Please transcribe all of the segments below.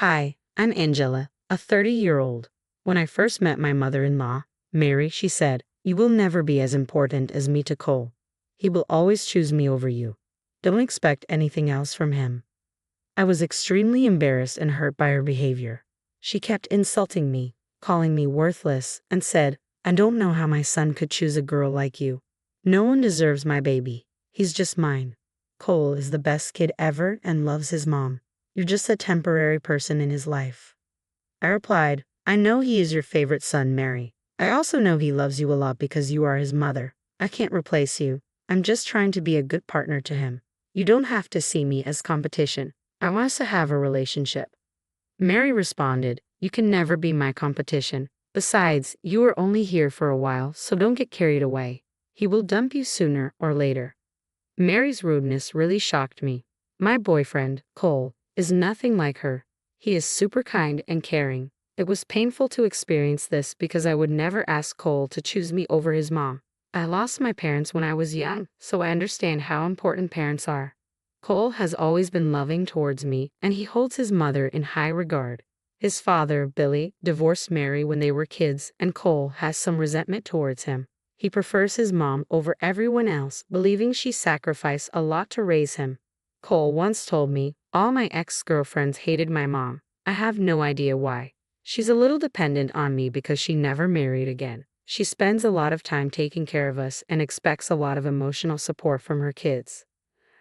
Hi, I'm Angela, a 30-year-old. When I first met my mother-in-law, Mary, she said, "You will never be as important as me to Cole. He will always choose me over you. Don't expect anything else from him." I was extremely embarrassed and hurt by her behavior. She kept insulting me, calling me worthless, and said, "I don't know how my son could choose a girl like you. No one deserves my baby. He's just mine. Cole is the best kid ever and loves his mom. You're just a temporary person in his life." I replied, "I know he is your favorite son, Mary. I also know he loves you a lot because you are his mother. I can't replace you. I'm just trying to be a good partner to him. You don't have to see me as competition. I want us to have a relationship." Mary responded, "You can never be my competition. Besides, you are only here for a while, so don't get carried away. He will dump you sooner or later." Mary's rudeness really shocked me. My boyfriend, Cole, is nothing like her. He is super kind and caring. It was painful to experience this because I would never ask Cole to choose me over his mom. I lost my parents when I was young, so I understand how important parents are. Cole has always been loving towards me, and he holds his mother in high regard. His father, Billy, divorced Mary when they were kids, and Cole has some resentment towards him. He prefers his mom over everyone else, believing she sacrificed a lot to raise him. Cole once told me, "All my ex-girlfriends hated my mom. I have no idea why. She's a little dependent on me because she never married again. She spends a lot of time taking care of us and expects a lot of emotional support from her kids."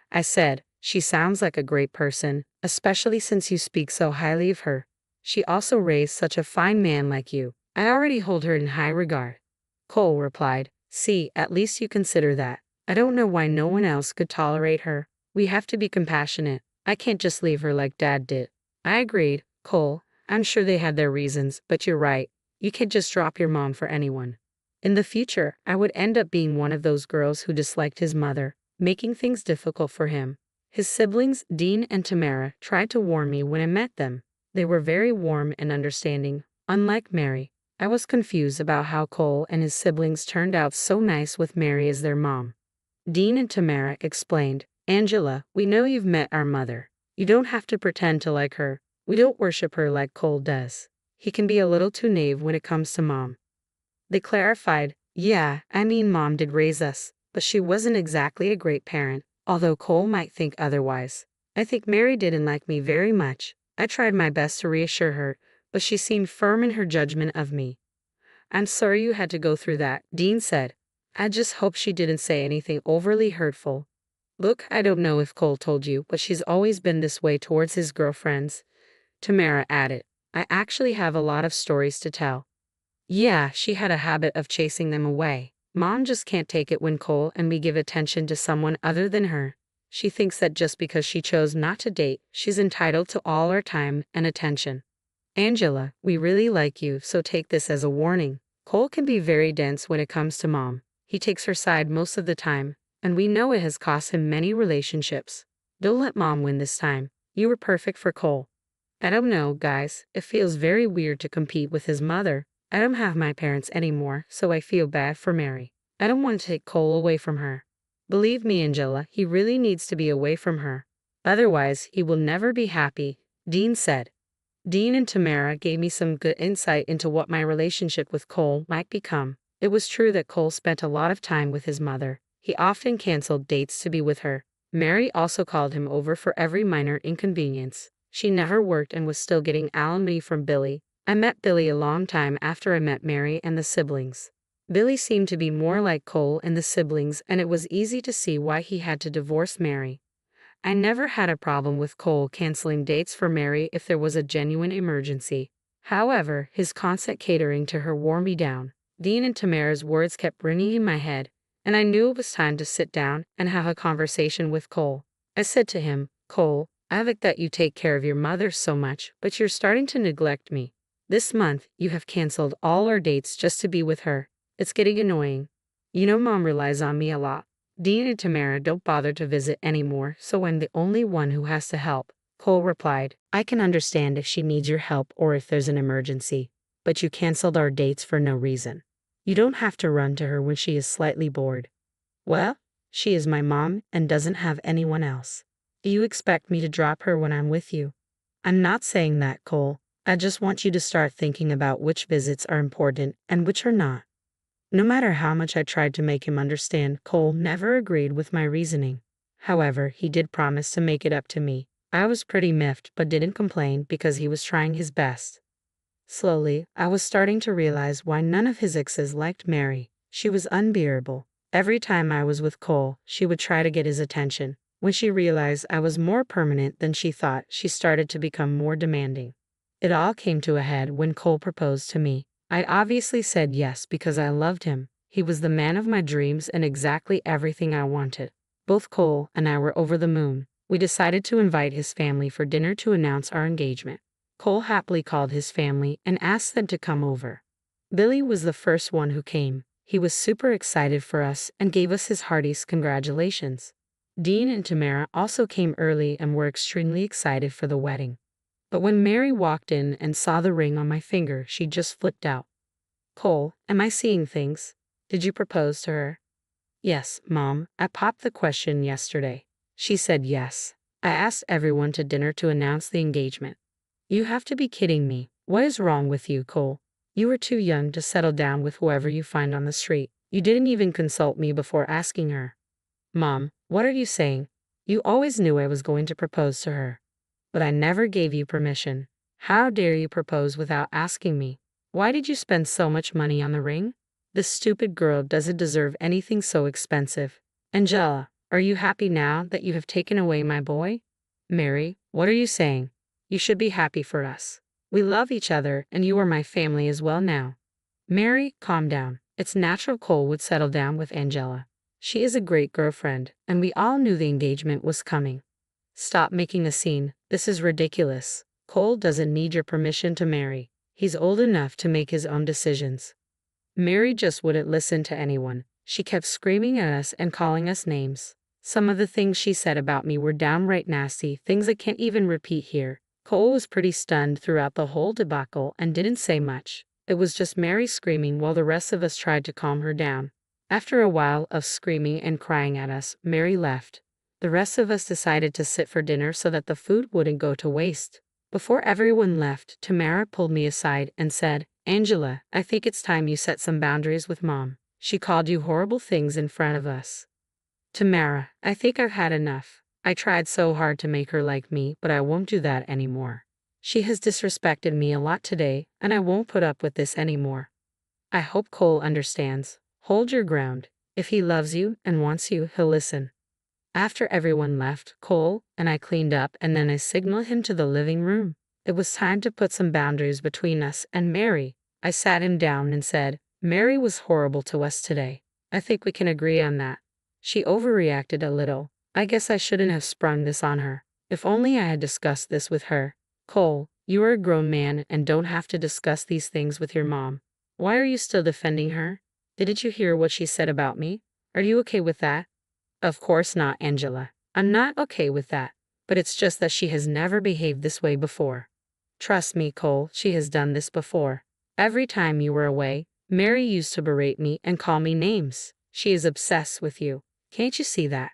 I said, "She sounds like a great person, especially since you speak so highly of her. She also raised such a fine man like you. I already hold her in high regard." Cole replied, "See, at least you consider that. I don't know why no one else could tolerate her. We have to be compassionate. I can't just leave her like Dad did." I agreed, "Cole, I'm sure they had their reasons, but you're right. You can't just drop your mom for anyone." In the future, I would end up being one of those girls who disliked his mother, making things difficult for him. His siblings, Dean and Tamara, tried to warn me when I met them. They were very warm and understanding, unlike Mary. I was confused about how Cole and his siblings turned out so nice with Mary as their mom. Dean and Tamara explained, "Angela, we know you've met our mother. You don't have to pretend to like her. We don't worship her like Cole does. He can be a little too naive when it comes to mom." They clarified, "Yeah, I mean mom did raise us, but she wasn't exactly a great parent, although Cole might think otherwise. I think Mary didn't like me very much. I tried my best to reassure her, but she seemed firm in her judgment of me." "I'm sorry you had to go through that," Dean said. "I just hope she didn't say anything overly hurtful." "Look, I don't know if Cole told you, but she's always been this way towards his girlfriends," Tamara added. "I actually have a lot of stories to tell. Yeah, she had a habit of chasing them away. Mom just can't take it when Cole and me give attention to someone other than her. She thinks that just because she chose not to date, she's entitled to all our time and attention." "Angela, we really like you, so take this as a warning. Cole can be very dense when it comes to mom. He takes her side most of the time, and we know it has cost him many relationships. Don't let mom win this time. You were perfect for Cole." I don't know, guys. It feels very weird to compete with his mother. I don't have my parents anymore, so I feel bad for Mary. I don't want to take Cole away from her. Believe me, Angela, he really needs to be away from her. Otherwise, he will never be happy, Dean said. Dean and Tamara gave me some good insight into what my relationship with Cole might become. It was true that Cole spent a lot of time with his mother. He often canceled dates to be with her. Mary also called him over for every minor inconvenience. She never worked and was still getting alimony from Billy. I met Billy a long time after I met Mary and the siblings. Billy seemed to be more like Cole and the siblings, and it was easy to see why he had to divorce Mary. I never had a problem with Cole canceling dates for Mary if there was a genuine emergency. However, his constant catering to her wore me down. Dean and Tamara's words kept ringing in my head, and I knew it was time to sit down and have a conversation with Cole. I said to him, "Cole, I like that you take care of your mother so much, but you're starting to neglect me. This month, you have canceled all our dates just to be with her. It's getting annoying. You know mom relies on me a lot. Dean and Tamara don't bother to visit anymore, so I'm the only one who has to help." Cole replied, "I can understand if she needs your help or if there's an emergency, but you canceled our dates for no reason. You don't have to run to her when she is slightly bored." "Well, she is my mom and doesn't have anyone else. Do you expect me to drop her when I'm with you?" I'm not saying that, Cole. I just want you to start thinking about which visits are important and which are not. No matter how much I tried to make him understand, Cole never agreed with my reasoning. However, he did promise to make it up to me. I was pretty miffed but didn't complain because he was trying his best. Slowly, I was starting to realize why none of his exes liked Mary. She was unbearable. Every time I was with Cole, she would try to get his attention. When she realized I was more permanent than she thought, she started to become more demanding. It all came to a head when Cole proposed to me. I obviously said yes because I loved him. He was the man of my dreams and exactly everything I wanted. Both Cole and I were over the moon. We decided to invite his family for dinner to announce our engagement. Cole happily called his family and asked them to come over. Billy was the first one who came. He was super excited for us and gave us his heartiest congratulations. Dean and Tamara also came early and were extremely excited for the wedding. But when Mary walked in and saw the ring on my finger, she just flipped out. Cole, am I seeing things? Did you propose to her? Yes, Mom. I popped the question yesterday. She said yes. I asked everyone to dinner to announce the engagement. You have to be kidding me. What is wrong with you, Cole? You were too young to settle down with whoever you find on the street. You didn't even consult me before asking her. Mom, what are you saying? You always knew I was going to propose to her. But I never gave you permission. How dare you propose without asking me? Why did you spend so much money on the ring? This stupid girl doesn't deserve anything so expensive. Angela, are you happy now that you have taken away my boy? Mary, what are you saying? You should be happy for us. We love each other and you are my family as well now. Mary, calm down. It's natural Cole would settle down with Angela. She is a great girlfriend, and we all knew the engagement was coming. Stop making a scene. This is ridiculous. Cole doesn't need your permission to marry. He's old enough to make his own decisions. Mary just wouldn't listen to anyone. She kept screaming at us and calling us names. Some of the things she said about me were downright nasty, things I can't even repeat here. Cole was pretty stunned throughout the whole debacle and didn't say much. It was just Mary screaming while the rest of us tried to calm her down. After a while of screaming and crying at us, Mary left. The rest of us decided to sit for dinner so that the food wouldn't go to waste. Before everyone left, Tamara pulled me aside and said, Angela, I think it's time you set some boundaries with Mom. She called you horrible things in front of us. Tamara, I think I've had enough. I tried so hard to make her like me, but I won't do that anymore. She has disrespected me a lot today, and I won't put up with this anymore. I hope Cole understands. Hold your ground. If he loves you and wants you, he'll listen. After everyone left, Cole and I cleaned up and then I signaled him to the living room. It was time to put some boundaries between us and Mary. I sat him down and said, Mary was horrible to us today. I think we can agree on that. She overreacted a little. I guess I shouldn't have sprung this on her. If only I had discussed this with her. Cole, you are a grown man and don't have to discuss these things with your mom. Why are you still defending her? Didn't you hear what she said about me? Are you okay with that? Of course not, Angela. I'm not okay with that. But it's just that she has never behaved this way before. Trust me, Cole, she has done this before. Every time you were away, Mary used to berate me and call me names. She is obsessed with you. Can't you see that?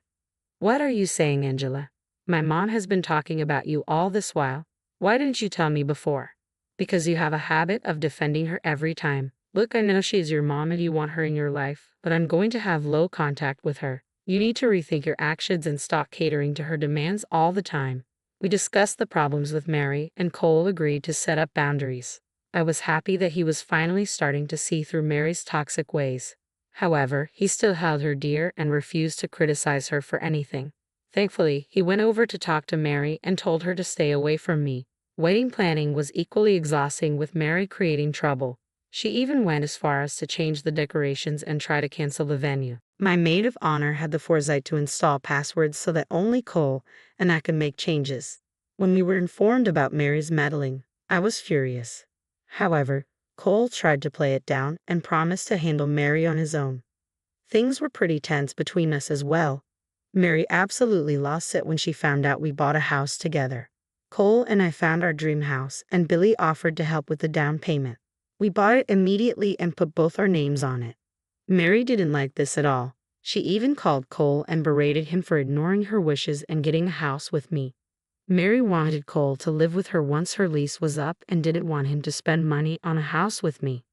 What are you saying, Angela? My mom has been talking about you all this while. Why didn't you tell me before? Because you have a habit of defending her every time. Look, I know she's your mom and you want her in your life, but I'm going to have low contact with her. You need to rethink your actions and stop catering to her demands all the time. We discussed the problems with Mary, and Cole agreed to set up boundaries. I was happy that he was finally starting to see through Mary's toxic ways. However, he still held her dear and refused to criticize her for anything. Thankfully, he went over to talk to Mary and told her to stay away from me. Wedding planning was equally exhausting with Mary creating trouble. She even went as far as to change the decorations and try to cancel the venue. My maid of honor had the foresight to install passwords so that only Cole and I could make changes. When we were informed about Mary's meddling, I was furious. However, Cole tried to play it down and promised to handle Mary on his own. Things were pretty tense between us as well. Mary absolutely lost it when she found out we bought a house together. Cole and I found our dream house, and Billy offered to help with the down payment. We bought it immediately and put both our names on it. Mary didn't like this at all. She even called Cole and berated him for ignoring her wishes and getting a house with me. Mary wanted Cole to live with her once her lease was up and didn't want him to spend money on a house with me.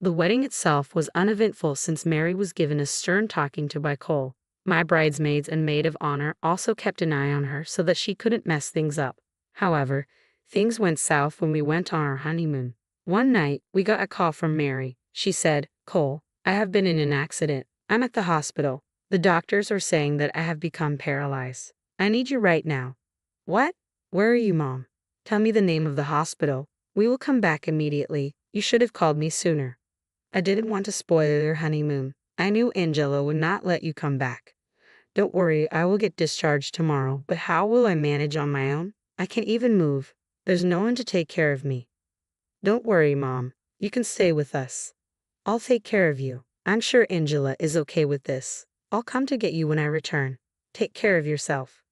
The wedding itself was uneventful since Mary was given a stern talking to by Cole. My bridesmaids and maid of honor also kept an eye on her so that she couldn't mess things up. However, things went south when we went on our honeymoon. One night, we got a call from Mary. She said, "Cole, I have been in an accident. I'm at the hospital. The doctors are saying that I have become paralyzed. I need you right now." "What? Where are you, Mom? Tell me the name of the hospital. We will come back immediately. You should have called me sooner." "I didn't want to spoil your honeymoon. I knew Angela would not let you come back." "Don't worry, I will get discharged tomorrow, but how will I manage on my own? I can't even move. There's no one to take care of me." "Don't worry, Mom. You can stay with us. I'll take care of you. I'm sure Angela is okay with this. I'll come to get you when I return. Take care of yourself."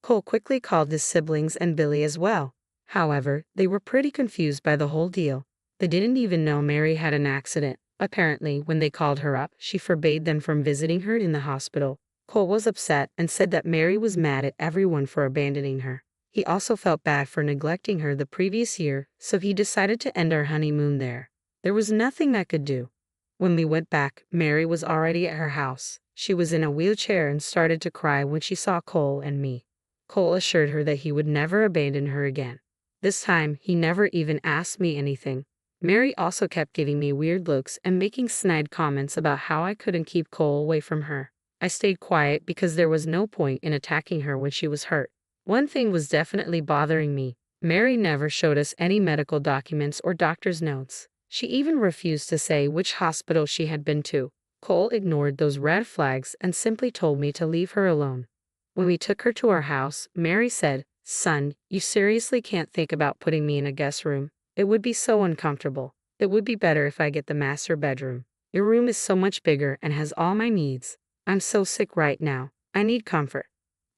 Cole quickly called his siblings and Billy as well. However, they were pretty confused by the whole deal. They didn't even know Mary had an accident. Apparently, when they called her up, she forbade them from visiting her in the hospital. Cole was upset and said that Mary was mad at everyone for abandoning her. He also felt bad for neglecting her the previous year, so he decided to end our honeymoon there. There was nothing I could do. When we went back, Mary was already at her house. She was in a wheelchair and started to cry when she saw Cole and me. Cole assured her that he would never abandon her again. This time, he never even asked me anything. Mary also kept giving me weird looks and making snide comments about how I couldn't keep Cole away from her. I stayed quiet because there was no point in attacking her when she was hurt. One thing was definitely bothering me. Mary never showed us any medical documents or doctor's notes. She even refused to say which hospital she had been to. Cole ignored those red flags and simply told me to leave her alone. When we took her to our house, Mary said, "Son, you seriously can't think about putting me in a guest room. It would be so uncomfortable. It would be better if I get the master bedroom. Your room is so much bigger and has all my needs. I'm so sick right now. I need comfort."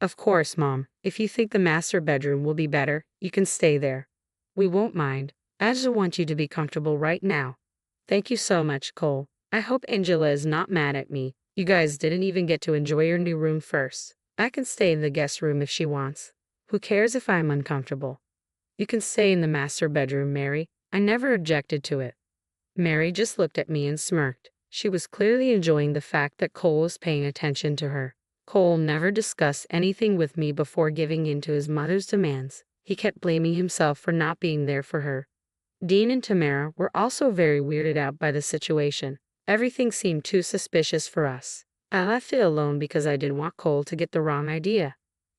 "Of course, Mom. If you think the master bedroom will be better, you can stay there. We won't mind. I just want you to be comfortable right now." "Thank you so much, Cole. I hope Angela is not mad at me. You guys didn't even get to enjoy your new room first. I can stay in the guest room if she wants. Who cares if I'm uncomfortable?" "You can stay in the master bedroom, Mary. I never objected to it." Mary just looked at me and smirked. She was clearly enjoying the fact that Cole was paying attention to her. Cole never discussed anything with me before giving in to his mother's demands. He kept blaming himself for not being there for her. Dean and Tamara were also very weirded out by the situation. Everything seemed too suspicious for us. I left it alone because I didn't want Cole to get the wrong idea.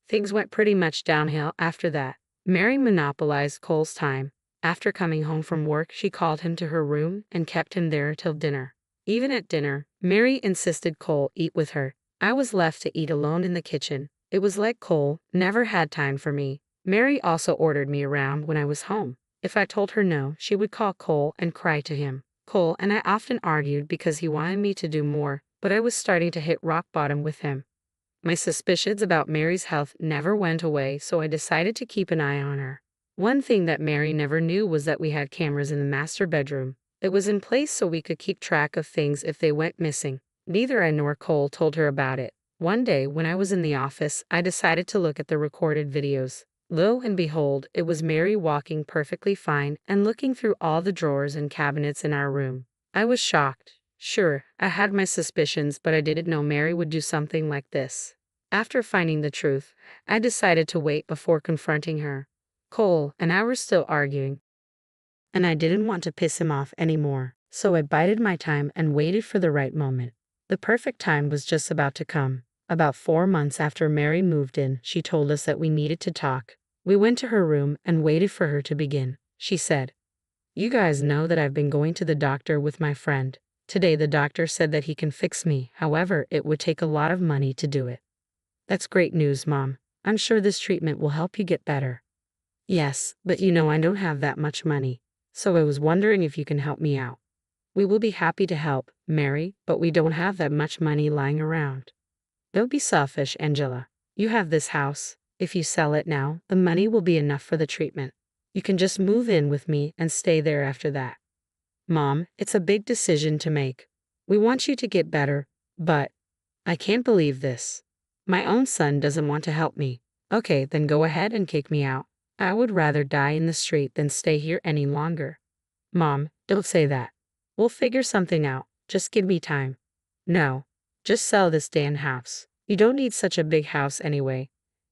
Things went pretty much downhill after that. Mary monopolized Cole's time. After coming home from work, she called him to her room and kept him there till dinner. Even at dinner, Mary insisted Cole eat with her. I was left to eat alone in the kitchen. It was like Cole never had time for me. Mary also ordered me around when I was home. If I told her no, she would call Cole and cry to him. Cole and I often argued because he wanted me to do more, but I was starting to hit rock bottom with him. My suspicions about Mary's health never went away, so I decided to keep an eye on her. One thing that Mary never knew was that we had cameras in the master bedroom. It was in place so we could keep track of things if they went missing. Neither I nor Cole told her about it. One day, when I was in the office, I decided to look at the recorded videos. Lo and behold, it was Mary walking perfectly fine and looking through all the drawers and cabinets in our room. I was shocked. Sure, I had my suspicions, but I didn't know Mary would do something like this. After finding the truth, I decided to wait before confronting her. Cole and I were still arguing, and I didn't want to piss him off anymore, so I bided my time and waited for the right moment. The perfect time was just about to come. About 4 months after Mary moved in, she told us that we needed to talk. We went to her room and waited for her to begin. She said, "You guys know that I've been going to the doctor with my friend. Today the doctor said that he can fix me, however, it would take a lot of money to do it." "That's great news, Mom. I'm sure this treatment will help you get better." "Yes, but you know I don't have that much money, so I was wondering if you can help me out." "We will be happy to help, Mary, but we don't have that much money lying around." "Don't be selfish, Angela. You have this house. If you sell it now, the money will be enough for the treatment. You can just move in with me and stay there after that." "Mom, it's a big decision to make. We want you to get better, but I can't believe this. My own son doesn't want to help me. Okay, then go ahead and kick me out. I would rather die in the street than stay here any longer. Mom, don't say that. We'll figure something out. Just give me time. No. Just sell this damn house. You don't need such a big house anyway.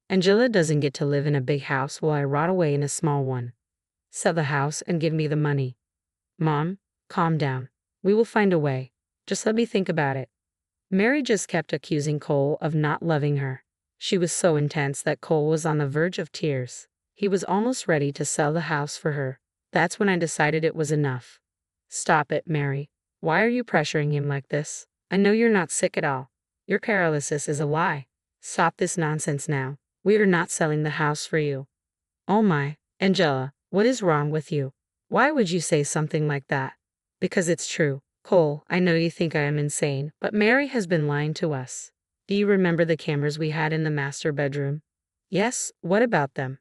Angela doesn't get to live in a big house while I rot away in a small one. Sell the house and give me the money. Mom, calm down. We will find a way. Just let me think about it. Mary just kept accusing Cole of not loving her. She was so intense that Cole was on the verge of tears. He was almost ready to sell the house for her. That's when I decided it was enough. Stop it, Mary. Why are you pressuring him like this? I know you're not sick at all. Your paralysis is a lie. Stop this nonsense now. We are not selling the house for you. Oh my, Angela, what is wrong with you? Why would you say something like that? Because it's true. Cole, I know you think I am insane, but Mary has been lying to us. Do you remember the cameras we had in the master bedroom? Yes, what about them?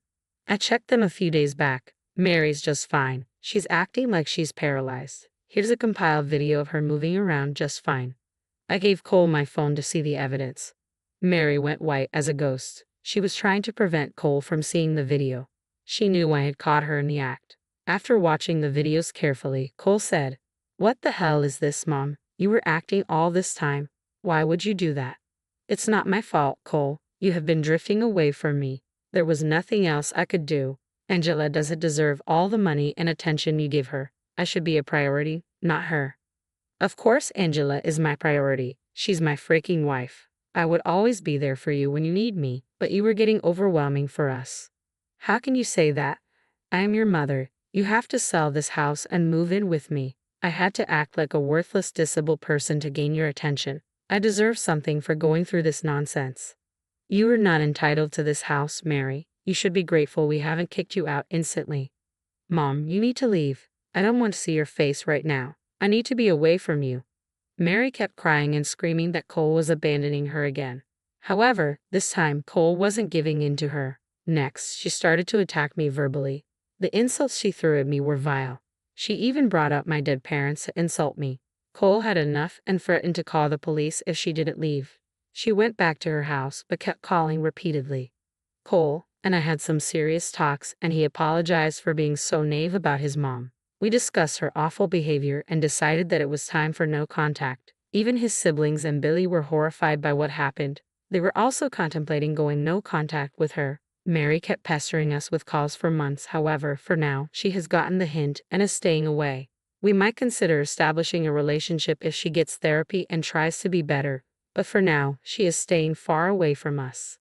I checked them a few days back. Mary's just fine. She's acting like she's paralyzed. Here's a compiled video of her moving around just fine. I gave Cole my phone to see the evidence. Mary went white as a ghost. She was trying to prevent Cole from seeing the video. She knew I had caught her in the act. After watching the videos carefully, Cole said, "What the hell is this, Mom? You were acting all this time. Why would you do that?" "It's not my fault, Cole. You have been drifting away from me. There was nothing else I could do. Angela doesn't deserve all the money and attention you give her. I should be a priority, not her." "Of course Angela is my priority. She's my freaking wife. I would always be there for you when you need me, but you were getting overwhelming for us." "How can you say that? I am your mother. You have to sell this house and move in with me. I had to act like a worthless disabled person to gain your attention. I deserve something for going through this nonsense." "You are not entitled to this house, Mary. You should be grateful we haven't kicked you out instantly." "Mom, you need to leave. I don't want to see your face right now. I need to be away from you." Mary kept crying and screaming that Cole was abandoning her again. However, this time Cole wasn't giving in to her. Next, she started to attack me verbally. The insults she threw at me were vile. She even brought up my dead parents to insult me. Cole had enough and threatened to call the police if she didn't leave. She went back to her house but kept calling repeatedly. Cole and I had some serious talks, and he apologized for being so naive about his mom. We discussed her awful behavior and decided that it was time for no contact. Even his siblings and Billy were horrified by what happened. They were also contemplating going no contact with her. Mary kept pestering us with calls for months. However, for now, she has gotten the hint and is staying away. We might consider establishing a relationship if she gets therapy and tries to be better, but for now, she is staying far away from us.